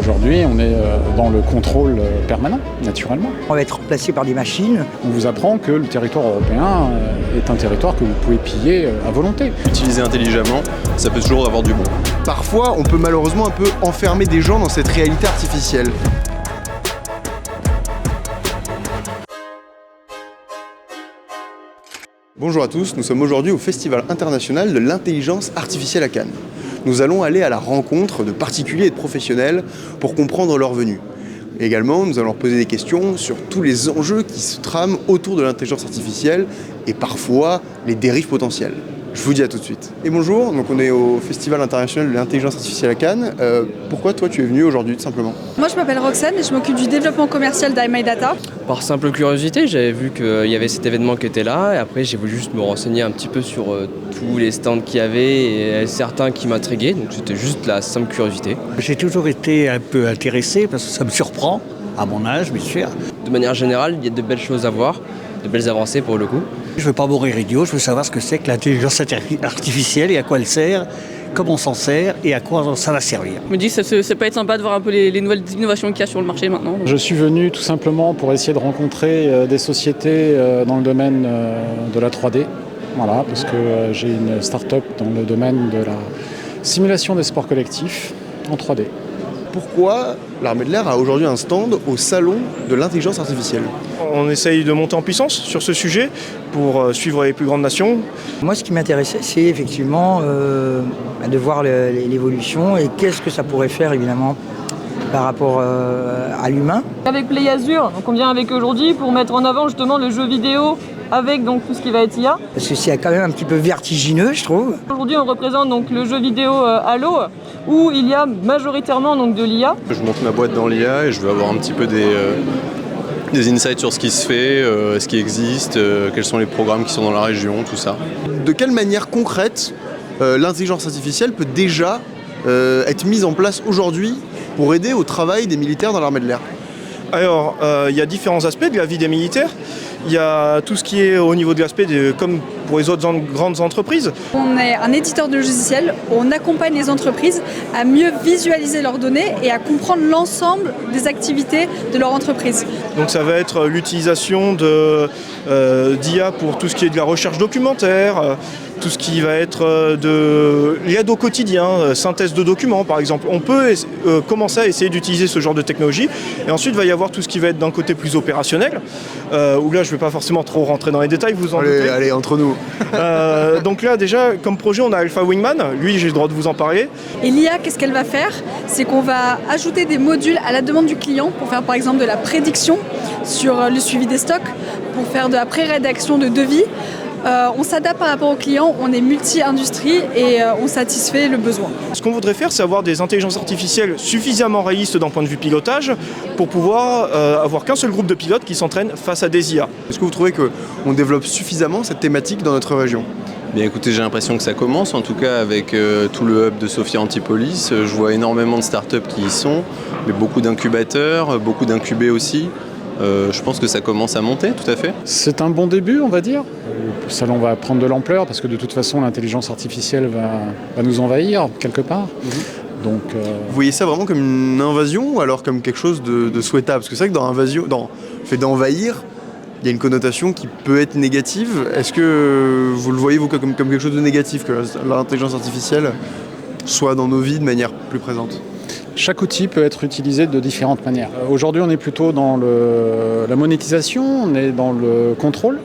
Aujourd'hui, on est dans le contrôle permanent, naturellement. On va être remplacé par des machines. On vous apprend que le territoire européen est un territoire que vous pouvez piller à volonté. Utiliser intelligemment, ça peut toujours avoir du bon. Parfois, on peut malheureusement un peu enfermer des gens dans cette réalité artificielle. Bonjour à tous, nous sommes aujourd'hui au Festival international de l'intelligence artificielle à Cannes. Nous allons aller à la rencontre de particuliers et de professionnels pour comprendre leur venue. Également, nous allons leur poser des questions sur tous les enjeux qui se trament autour de l'intelligence artificielle et parfois les dérives potentielles. Je vous dis à tout de suite. Et bonjour, donc on est au Festival international de l'intelligence artificielle à Cannes. Pourquoi toi tu es venu aujourd'hui tout simplement ? Moi je m'appelle Roxane et je m'occupe du développement commercial d'IMyData. Par simple curiosité, j'avais vu qu'il y avait cet événement qui était là et après j'ai voulu juste me renseigner un petit peu sur tous les stands qu'il y avait et certains qui m'intriguaient, donc c'était juste la simple curiosité. J'ai toujours été un peu intéressé parce que ça me surprend, à mon âge bien sûr. De manière générale, il y a de belles choses à voir, de belles avancées pour le coup. Je ne veux pas mourir idiot, je veux savoir ce que c'est que l'intelligence artificielle et à quoi elle sert, comment on s'en sert et à quoi ça va servir. Je me dis que ça peut être sympa de voir un peu les nouvelles innovations qu'il y a sur le marché maintenant. Je suis venu tout simplement pour essayer de rencontrer des sociétés dans le domaine de la 3D. Voilà, parce que j'ai une start-up dans le domaine de la simulation des sports collectifs en 3D. Pourquoi l'Armée de l'Air a aujourd'hui un stand au salon de l'intelligence artificielle ? On essaye de monter en puissance sur ce sujet pour suivre les plus grandes nations. Moi, ce qui m'intéressait, c'est effectivement de voir l'évolution et qu'est-ce que ça pourrait faire, évidemment, par rapport à l'humain. Avec Play Azure, donc on vient avec eux aujourd'hui pour mettre en avant justement le jeu vidéo avec donc tout ce qui va être IA. Parce que c'est quand même un petit peu vertigineux, je trouve. Aujourd'hui, on représente donc le jeu vidéo Halo où il y a majoritairement donc de l'IA. Je monte ma boîte dans l'IA et je veux avoir un petit peu des insights sur ce qui se fait, ce qui existe, quels sont les programmes qui sont dans la région, tout ça. De quelle manière concrète l'intelligence artificielle peut déjà être mise en place aujourd'hui pour aider au travail des militaires dans l'armée de l'air ? Alors, il y a différents aspects de la vie des militaires. Il y a tout ce qui est au niveau de l'aspect, comme pour les autres grandes entreprises. On est un éditeur de logiciels, on accompagne les entreprises à mieux visualiser leurs données et à comprendre l'ensemble des activités de leur entreprise. Donc ça va être l'utilisation d'IA pour tout ce qui est de la recherche documentaire, tout ce qui va être de l'aide au quotidien, synthèse de documents par exemple. On peut commencer à essayer d'utiliser ce genre de technologie et ensuite il va y avoir tout ce qui va être d'un côté plus opérationnel, où là je ne vais pas forcément trop rentrer dans les détails, vous en doutez. Allez, entre nous. Donc là déjà comme projet on a Alpha Wingman, lui j'ai le droit de vous en parler. Et l'IA, qu'est-ce qu'elle va faire ? C'est qu'on va ajouter des modules à la demande du client pour faire par exemple de la prédiction sur le suivi des stocks, pour faire de la pré-rédaction de devis. On s'adapte par rapport aux clients, on est multi-industrie et on satisfait le besoin. Ce qu'on voudrait faire, c'est avoir des intelligences artificielles suffisamment réalistes d'un point de vue pilotage pour pouvoir avoir qu'un seul groupe de pilotes qui s'entraînent face à des IA. Est-ce que vous trouvez qu'on développe suffisamment cette thématique dans notre région ? Bien écoutez, j'ai l'impression que ça commence, en tout cas avec tout le hub de Sophia Antipolis. Je vois énormément de startups qui y sont, mais beaucoup d'incubateurs, beaucoup d'incubés aussi. Je pense que ça commence à monter, tout à fait. C'est un bon début, on va dire. Le salon va prendre de l'ampleur parce que de toute façon, l'intelligence artificielle va nous envahir quelque part. Donc, Vous voyez ça vraiment comme une invasion ou alors comme quelque chose de souhaitable ? Parce que c'est vrai que dans le fait d'envahir, il y a une connotation qui peut être négative. Est-ce que vous le voyez vous, comme quelque chose de négatif, que l'intelligence artificielle soit dans nos vies de manière plus présente ? chaque outil peut être utilisé de différentes manières. Aujourd'hui, on est plutôt dans la monétisation, on est dans le contrôle.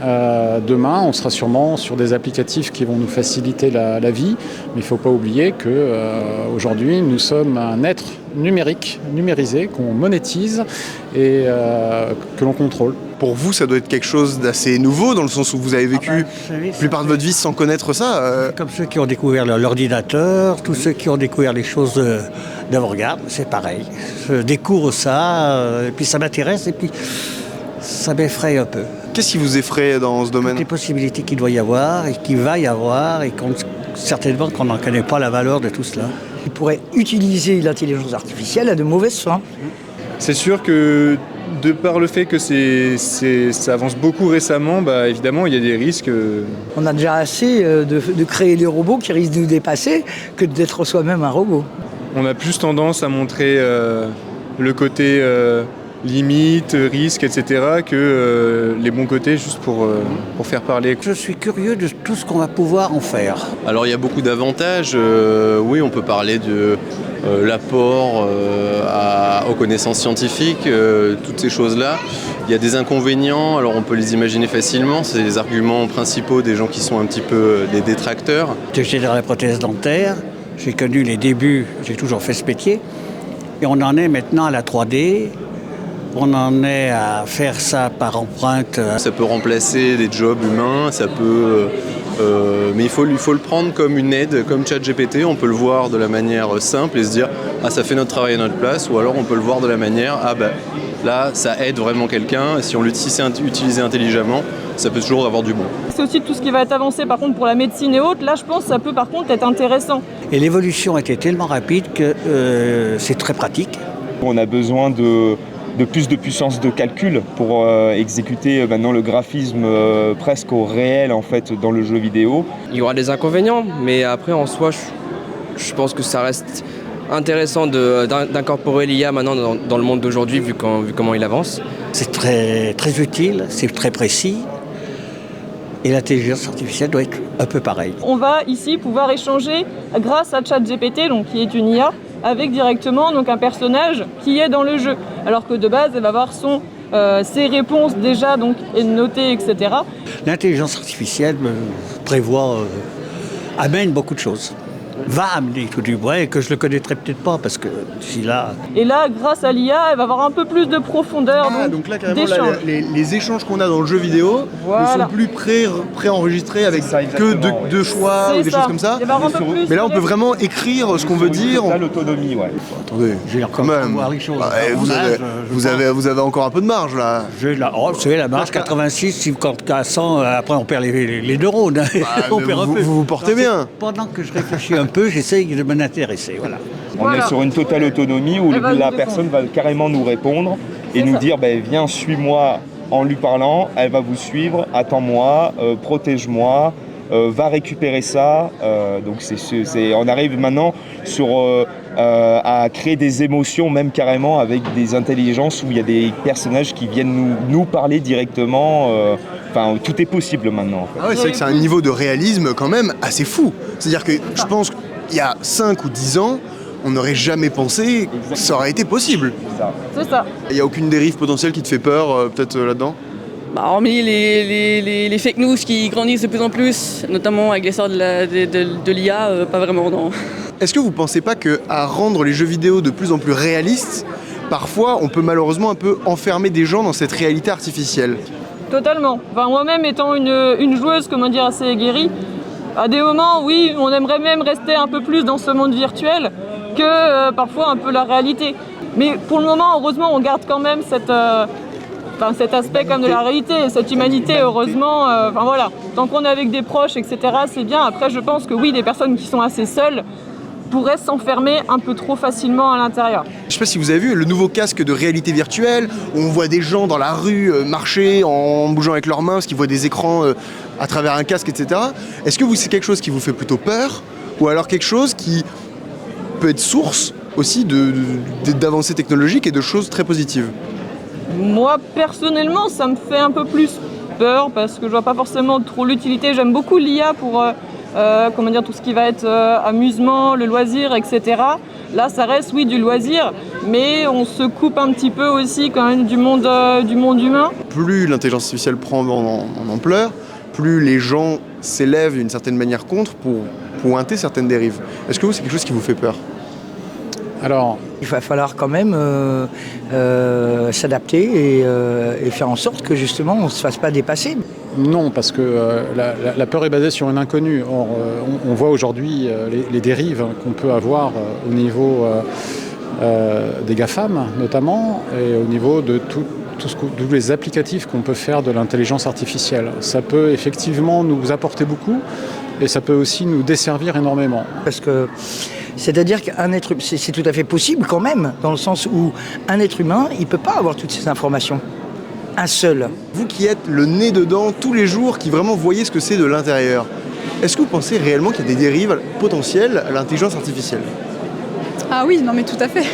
Demain, on sera sûrement sur des applicatifs qui vont nous faciliter la vie, mais il ne faut pas oublier qu'aujourd'hui, nous sommes un être numérique, numérisé, qu'on monétise et que l'on contrôle. Pour vous, ça doit être quelque chose d'assez nouveau, dans le sens où vous avez vécu la plupart de votre vie sans connaître ça. Comme ceux qui ont découvert l'ordinateur, tous ceux qui ont découvert les choses d'avant-garde, c'est pareil. Je découvre ça, et puis ça m'intéresse, et puis ça m'effraie un peu. Qu'est-ce qui vous effraie dans ce domaine ? Toutes les possibilités qu'il doit y avoir, et qu'il va y avoir, et certainement qu'on n'en connaît pas la valeur de tout cela. On pourrait utiliser l'intelligence artificielle à de mauvaises fins. C'est sûr que de par le fait que ça avance beaucoup récemment, évidemment, il y a des risques. On a déjà assez de créer des robots qui risquent de nous dépasser que d'être soi-même un robot. on a plus tendance à montrer le côté limite, risque, etc. que les bons côtés juste pour faire parler. Je suis curieux de tout ce qu'on va pouvoir en faire. Alors il y a beaucoup d'avantages. Oui, on peut parler de l'apport aux connaissances scientifiques, toutes ces choses-là. Il y a des inconvénients, alors on peut les imaginer facilement. C'est les arguments principaux des gens qui sont un petit peu des détracteurs. J'étais dans la prothèse dentaire, j'ai connu les débuts, j'ai toujours fait ce métier. Et on en est maintenant à la 3D. On en est à faire ça par empreinte. Ça peut remplacer des jobs humains, ça peut, mais il faut le prendre comme une aide, comme ChatGPT. On peut le voir de la manière simple et se dire « Ah, ça fait notre travail à notre place » ou alors on peut le voir de la manière « Ah, ben là, ça aide vraiment quelqu'un. Si c'est utilisé intelligemment, ça peut toujours avoir du bon. » C'est aussi tout ce qui va être avancé par contre pour la médecine et autres. Là, je pense que ça peut par contre être intéressant. Et l'évolution était tellement rapide que c'est très pratique. On a besoin de plus de puissance de calcul pour exécuter maintenant le graphisme presque au réel en fait dans le jeu vidéo. Il y aura des inconvénients, mais après en soi, je pense que ça reste intéressant d'incorporer l'IA maintenant dans le monde d'aujourd'hui vu comment il avance. C'est très, très utile, c'est très précis. Et l'intelligence artificielle doit être un peu pareil. On va ici pouvoir échanger grâce à ChatGPT, donc qui est une IA, avec directement donc un personnage qui est dans le jeu. Alors que de base, elle va avoir ses réponses déjà donc, notées, etc. L'intelligence artificielle amène beaucoup de choses. Va amener tout du moins et que je le connaîtrais peut-être pas parce que d'ici là... Et là, grâce à l'IA, elle va avoir un peu plus de profondeur. Donc là, carrément, les échanges qu'on a dans le jeu vidéo ne sont plus préenregistrés avec que deux choix ou des choses comme ça. Mais là, on peut vraiment écrire ce qu'on veut dire. L'autonomie, ouais. Attendez, j'ai l'air quand même voir les choses. Vous avez encore un peu de marge là. J'ai la marge 86, quand à 100, après on perd les neurones. On perd un peu. Vous portez bien. Pendant que je réfléchis un peu, j'essaye de m'en intéresser. On est sur une totale autonomie où la personne va carrément nous répondre et nous dire viens, suis-moi en lui parlant, elle va vous suivre, attends-moi, protège-moi, va récupérer ça. Donc on arrive maintenant à créer des émotions, même carrément avec des intelligences où il y a des personnages qui viennent nous parler directement. Enfin, tout est possible maintenant. En fait. Ah ouais, c'est vrai que c'est un niveau de réalisme quand même assez fou. C'est-à-dire que je pense qu'il y a 5 ou 10 ans, on n'aurait jamais pensé que ça aurait été possible. C'est ça. Il n'y a aucune dérive potentielle qui te fait peur peut-être là-dedans ? Hormis les fake news qui grandissent de plus en plus, notamment avec l'essor de l'IA, pas vraiment, non. Est-ce que vous ne pensez pas qu'à rendre les jeux vidéo de plus en plus réalistes, parfois on peut malheureusement un peu enfermer des gens dans cette réalité artificielle ? Totalement. Enfin, moi-même étant une joueuse, assez aguerrie, à des moments, oui, on aimerait même rester un peu plus dans ce monde virtuel que parfois un peu la réalité. Mais pour le moment, heureusement, on garde quand même cet aspect comme de la réalité, cette humanité, heureusement. Tant qu'on est avec des proches, etc., c'est bien. Après, je pense que oui, des personnes qui sont assez seules pourraient s'enfermer un peu trop facilement à l'intérieur. Je ne sais pas si vous avez vu le nouveau casque de réalité virtuelle où on voit des gens dans la rue marcher en bougeant avec leurs mains parce qu'ils voient des écrans à travers un casque, etc. Est-ce que c'est quelque chose qui vous fait plutôt peur ou alors quelque chose qui peut être source aussi d'avancées technologiques et de choses très positives ? Moi, personnellement, ça me fait un peu plus peur parce que je vois pas forcément trop l'utilité. J'aime beaucoup l'IA pour tout ce qui va être amusement, le loisir, etc. Là, ça reste, oui, du loisir, mais on se coupe un petit peu aussi quand même du monde humain. Plus l'intelligence artificielle prend en ampleur, plus les gens s'élèvent d'une certaine manière contre pour pointer certaines dérives. Est-ce que c'est quelque chose qui vous fait peur ? Alors, il va falloir quand même s'adapter et faire en sorte que justement on ne se fasse pas dépasser. Non, parce que la peur est basée sur une inconnue. Or, on voit aujourd'hui les dérives qu'on peut avoir au niveau des GAFAM notamment et au niveau de tous les applicatifs qu'on peut faire de l'intelligence artificielle. Ça peut effectivement nous apporter beaucoup et ça peut aussi nous desservir énormément. Parce que c'est-à-dire qu'un être humain, c'est tout à fait possible quand même, dans le sens où un être humain, il ne peut pas avoir toutes ces informations. Un seul. Vous qui êtes le nez dedans tous les jours, qui vraiment voyez ce que c'est de l'intérieur, est-ce que vous pensez réellement qu'il y a des dérives potentielles à l'intelligence artificielle ? Ah oui, non mais tout à fait.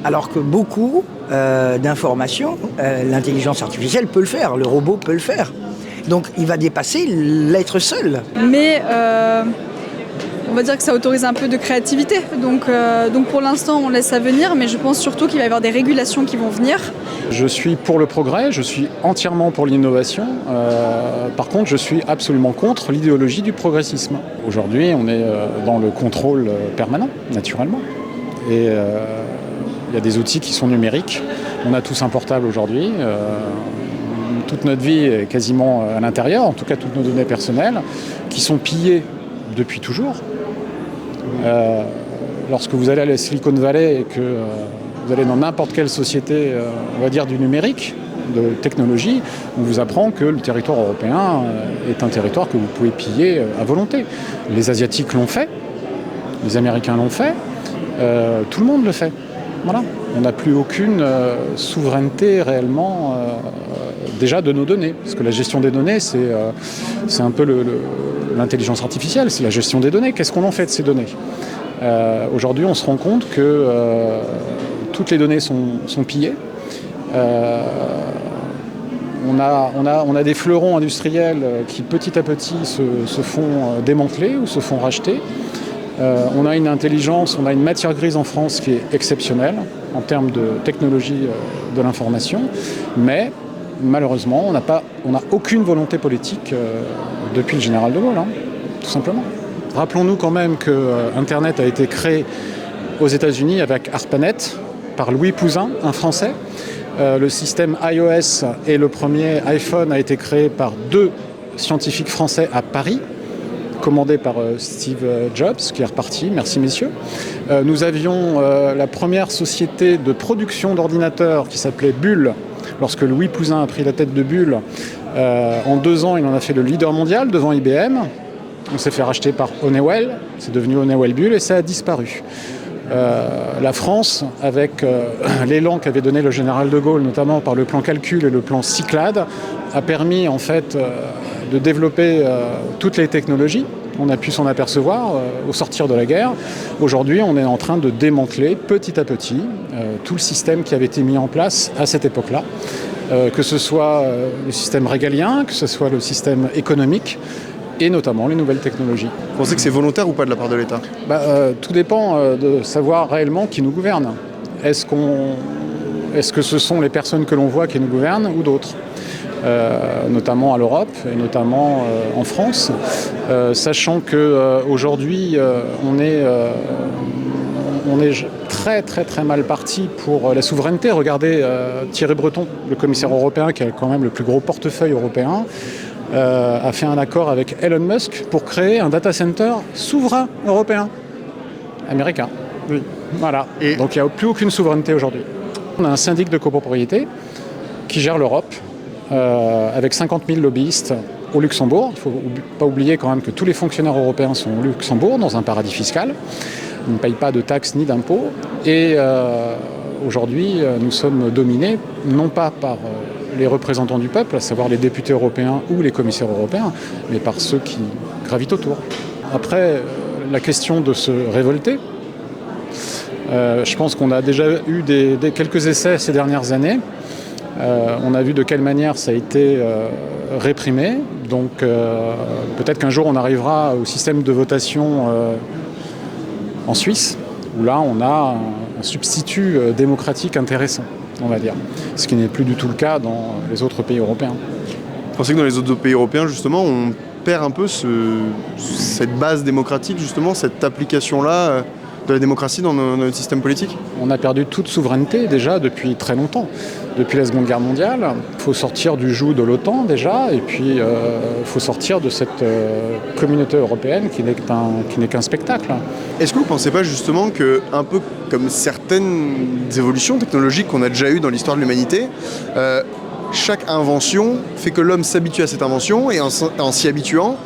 Alors que beaucoup d'informations, l'intelligence artificielle peut le faire, le robot peut le faire. Donc il va dépasser l'être seul. Mais on va dire que ça autorise un peu de créativité. Donc pour l'instant, on laisse ça venir, mais je pense surtout qu'il va y avoir des régulations qui vont venir. Je suis pour le progrès, je suis entièrement pour l'innovation. Par contre, je suis absolument contre l'idéologie du progressisme. Aujourd'hui, on est dans le contrôle permanent, naturellement. Et il y a des outils qui sont numériques. On a tous un portable aujourd'hui. Toute notre vie est quasiment à l'intérieur, en tout cas toutes nos données personnelles, qui sont pillées depuis toujours. Lorsque vous allez à la Silicon Valley et que vous allez dans n'importe quelle société, on va dire du numérique, de technologie, on vous apprend que le territoire européen est un territoire que vous pouvez piller à volonté. Les Asiatiques l'ont fait, les Américains l'ont fait, tout le monde le fait. Voilà. On n'a plus aucune souveraineté réellement déjà de nos données. Parce que la gestion des données, c'est un peu l'intelligence artificielle, c'est la gestion des données. Qu'est-ce qu'on en fait de ces données ? Aujourd'hui, on se rend compte que toutes les données sont pillées. On a des fleurons industriels qui petit à petit se font démanteler ou se font racheter. On a une intelligence, on a une matière grise en France qui est exceptionnelle en termes de technologie de l'information, mais malheureusement, on n'a aucune volonté politique depuis le général de Gaulle, tout simplement. Rappelons-nous quand même que Internet a été créé aux États-Unis avec ARPANET par Louis Pouzin, un Français. Le système iOS et le premier iPhone a été créé par 2 scientifiques français à Paris, commandé par Steve Jobs, qui est reparti, merci messieurs. Nous avions la première société de production d'ordinateurs qui s'appelait Bull. Lorsque Louis Pouzin a pris la tête de Bull, en 2 ans, il en a fait le leader mondial devant IBM. On s'est fait racheter par Honeywell, c'est devenu Honeywell Bull et ça a disparu. La France, avec l'élan qu'avait donné le général de Gaulle, notamment par le plan Calcul et le plan Cyclade, a permis en fait de développer toutes les technologies. On a pu s'en apercevoir au sortir de la guerre. Aujourd'hui, on est en train de démanteler petit à petit tout le système qui avait été mis en place à cette époque-là. Que ce soit le système régalien, que ce soit le système économique, et notamment les nouvelles technologies. Vous pensez que c'est volontaire ou pas de la part de l'État ? Tout dépend de savoir réellement qui nous gouverne. Est-ce que ce sont les personnes que l'on voit qui nous gouvernent ou d'autres ? Notamment à l'Europe et notamment en France, sachant qu'aujourd'hui on est très très très mal parti pour la souveraineté. Regardez Thierry Breton, le commissaire européen qui a quand même le plus gros portefeuille européen, a fait un accord avec Elon Musk pour créer un data center souverain européen, américain. Oui. Voilà. Et donc il n'y a plus aucune souveraineté aujourd'hui. On a un syndic de copropriété qui gère l'Europe avec 50 000 lobbyistes au Luxembourg. Il ne faut pas oublier quand même que tous les fonctionnaires européens sont au Luxembourg, dans un paradis fiscal. Ils ne payent pas de taxes ni d'impôts. Et aujourd'hui, nous sommes dominés non pas par les représentants du peuple, à savoir les députés européens ou les commissaires européens, mais par ceux qui gravitent autour. Après, la question de se révolter, je pense qu'on a déjà eu quelques essais ces dernières années. On a vu de quelle manière ça a été réprimé. Donc peut-être qu'un jour on arrivera au système de votation en Suisse, où là on a un substitut démocratique intéressant, on va dire. Ce qui n'est plus du tout le cas dans les autres pays européens. Vous pensez que dans les autres pays européens, justement, on perd un peu cette base démocratique, justement, cette application-là de la démocratie dans notre système politique ? On a perdu toute souveraineté déjà depuis très longtemps. Depuis la Seconde Guerre mondiale, il faut sortir du joug de l'OTAN déjà, et puis il faut sortir de cette communauté européenne qui n'est qu'un spectacle. Est-ce que vous ne pensez pas justement que, un peu comme certaines évolutions technologiques qu'on a déjà eues dans l'histoire de l'humanité, chaque invention fait que l'homme s'habitue à cette invention, et en s'y habituant,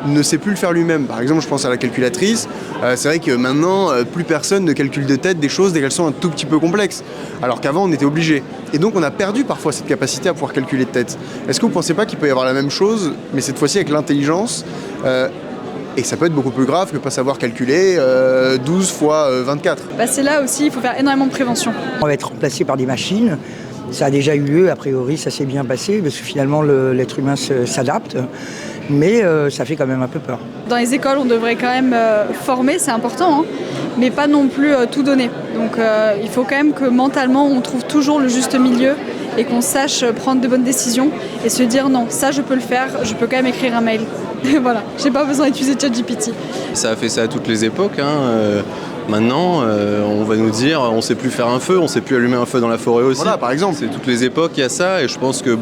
ne sait plus le faire lui-même. Par exemple, je pense à la calculatrice. C'est vrai que maintenant, plus personne ne calcule de tête des choses dès qu'elles sont un tout petit peu complexes. Alors qu'avant, on était obligé. Et donc, on a perdu parfois cette capacité à pouvoir calculer de tête. Est-ce que vous ne pensez pas qu'il peut y avoir la même chose, mais cette fois-ci avec l'intelligence Et ça peut être beaucoup plus grave que pas savoir calculer 12 fois 24. C'est là aussi, il faut faire énormément de prévention. On va être remplacé par des machines. Ça a déjà eu lieu, a priori, ça s'est bien passé, parce que finalement, l'être humain s'adapte. Mais ça fait quand même un peu peur. Dans les écoles, on devrait quand même former, c'est important, hein, mais pas non plus tout donner. Donc il faut quand même que mentalement, on trouve toujours le juste milieu et qu'on sache prendre de bonnes décisions et se dire non, ça je peux le faire, je peux quand même écrire un mail. Voilà, j'ai pas besoin d'utiliser ChatGPT. Ça a fait ça à toutes les époques. Maintenant, on va nous dire on sait plus faire un feu, on sait plus allumer un feu dans la forêt aussi. Voilà, par exemple. C'est toutes les époques, il y a ça, et je pense que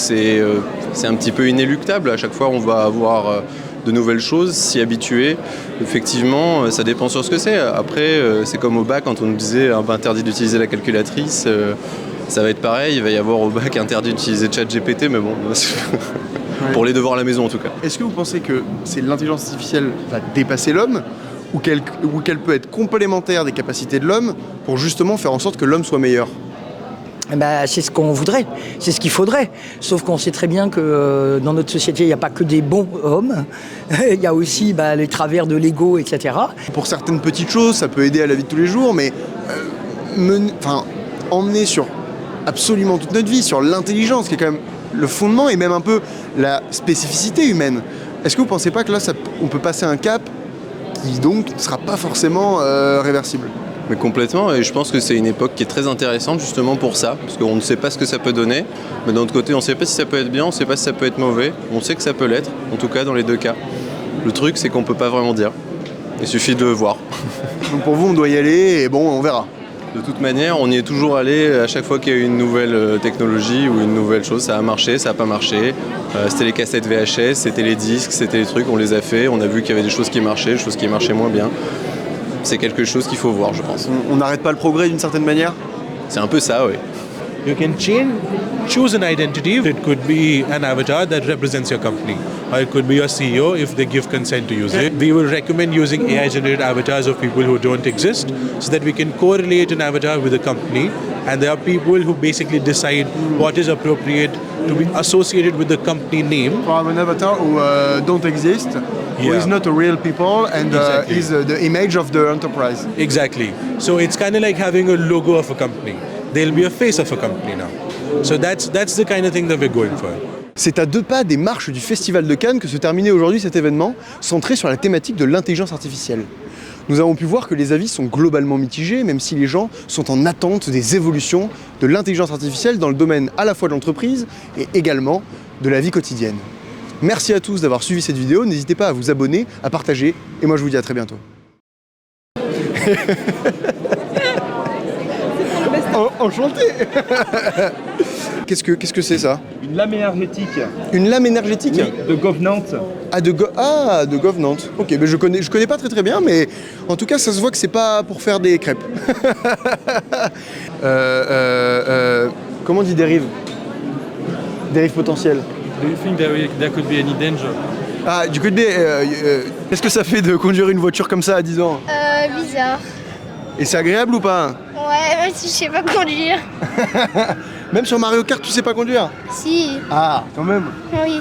c'est un petit peu inéluctable. À chaque fois, on va avoir de nouvelles choses, s'y habituer. Effectivement, ça dépend sur ce que c'est. Après, c'est comme au bac, quand on nous disait interdit d'utiliser la calculatrice, ça va être pareil. Il va y avoir au bac interdit d'utiliser ChatGPT, mais bon, pour les devoirs à la maison en tout cas. Est-ce que vous pensez que l'intelligence artificielle va dépasser l'homme ou qu'elle peut être complémentaire des capacités de l'homme pour justement faire en sorte que l'homme soit meilleur? C'est ce qu'on voudrait, c'est ce qu'il faudrait. Sauf qu'on sait très bien que dans notre société, il n'y a pas que des bons hommes. Il y a aussi les travers de l'ego, etc. Pour certaines petites choses, ça peut aider à la vie de tous les jours, mais emmener sur absolument toute notre vie, sur l'intelligence, qui est quand même le fondement et même un peu la spécificité humaine. Est-ce que vous ne pensez pas que là, on peut passer un cap qui donc ne sera pas forcément réversible? Mais complètement, et je pense que c'est une époque qui est très intéressante justement pour ça, parce qu'on ne sait pas ce que ça peut donner, mais d'un autre côté on ne sait pas si ça peut être bien, on ne sait pas si ça peut être mauvais, on sait que ça peut l'être, en tout cas dans les deux cas. Le truc c'est qu'on ne peut pas vraiment dire, il suffit de voir. Donc pour vous on doit y aller et bon on verra. De toute manière, on y est toujours allé à chaque fois qu'il y a eu une nouvelle technologie ou une nouvelle chose, ça a marché, ça n'a pas marché. C'était les cassettes VHS, c'était les disques, c'était les trucs, on les a fait, on a vu qu'il y avait des choses qui marchaient, des choses qui marchaient moins bien. C'est quelque chose qu'il faut voir, je pense. On n'arrête pas le progrès d'une certaine manière? C'est un peu ça, oui. You can choose an identity. It could be an avatar that represents your company, or it could be your CEO if they give consent to use it. We will recommend using AI-generated avatars of people who don't exist, so that we can correlate an avatar with a company, and there are people who basically decide what is appropriate to be associated with the company name. For an avatar who don't exist, who is not a real people, and is the image of the enterprise. Exactly. So it's kind of like having a logo of a company. They'll be a face of a company now. So that's the kind of thing that we're going for. C'est à 2 pas des marches du Festival de Cannes que se terminait aujourd'hui cet événement, centré sur la thématique de l'intelligence artificielle. Nous avons pu voir que les avis sont globalement mitigés, même si les gens sont en attente des évolutions de l'intelligence artificielle dans le domaine à la fois de l'entreprise et également de la vie quotidienne. Merci à tous d'avoir suivi cette vidéo, n'hésitez pas à vous abonner, à partager, et moi je vous dis à très bientôt. Enchanté. Qu'est-ce que c'est ça? Une lame énergétique. Une lame énergétique? Oui, de Governance. De Governance. Ok, mais je connais pas très bien, mais en tout cas ça se voit que c'est pas pour faire des crêpes. Comment on dit dérive? Dérive potentielle. Do you think there could be any danger? Ah, du coup, qu'est-ce que ça fait de conduire une voiture comme ça à 10 ans? Bizarre. Et c'est agréable ou pas? Ouais, même si je sais pas conduire. Même sur Mario Kart, tu sais pas conduire? Si. Ah, quand même. Oui.